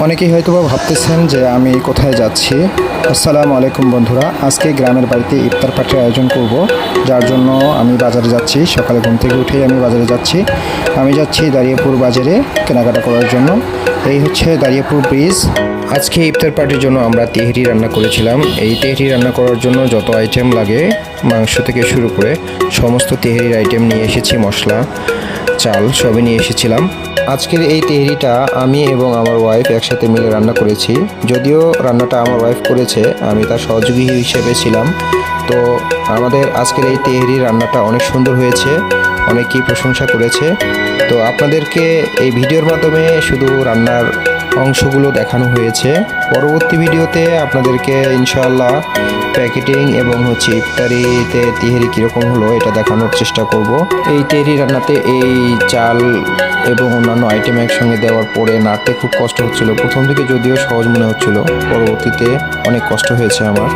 অনেকেই হয়তোবা ভাবতেছেন যে আমি কোথায় যাচ্ছি। আসসালামু আলাইকুম বন্ধুরা, আজকে গ্রামের বাড়িতে ইফতার পার্টির আয়োজন করব, যার জন্য আমি বাজারে যাচ্ছি। সকালে ঘুম থেকে উঠেই আমি বাজারে যাচ্ছি। আমি যাচ্ছি দাঁড়িয়াপুর বাজারে কেনাকাটা করার জন্য। এই হচ্ছে দাঁড়িয়াপুর ব্রিজ। আজকে ইফতার পার্টির জন্য আমরা তেহরি রান্না করেছিলাম। এই তেহরি রান্না করার জন্য যত আইটেম লাগে, মাংস থেকে শুরু করে সমস্ত তেহরির আইটেম নিয়ে এসেছি, মশলা, চাল সবই নিয়ে এসেছিলাম। আজকের এই তেহরিটা আমি এবং আমার ওয়াইফ একসাথে মিলে রান্না করেছি। যদিও রান্নাটা আমার ওয়াইফ করেছে, আমি তার সহযোগী হিসেবে ছিলাম। তো আমাদের আজকের এই তেহরি রান্নাটা অনেক সুন্দর হয়েছে, অনেকেই প্রশংসা করেছে। তো আপনাদেরকে এই ভিডিওর মাধ্যমে শুধু রান্নার অংশগুলো দেখানো হয়েছে। পরবর্তী ভিডিওতে আপনাদেরকে ইনশাআল্লাহ প্যাকেটিং এবং ইফতারিতে তেহরি কীরকম হলো এটা দেখানোর চেষ্টা করব। এই তেহরি রান্নাতে এই চাল এবং অন্যান্য আইটেম একসঙ্গে দেওয়ার পরে নাড়তে খুব কষ্ট হচ্ছিল। প্রথম দিকে যদিও সহজ মনে হচ্ছিল, পরবর্তীতে অনেক কষ্ট হয়েছে আমার।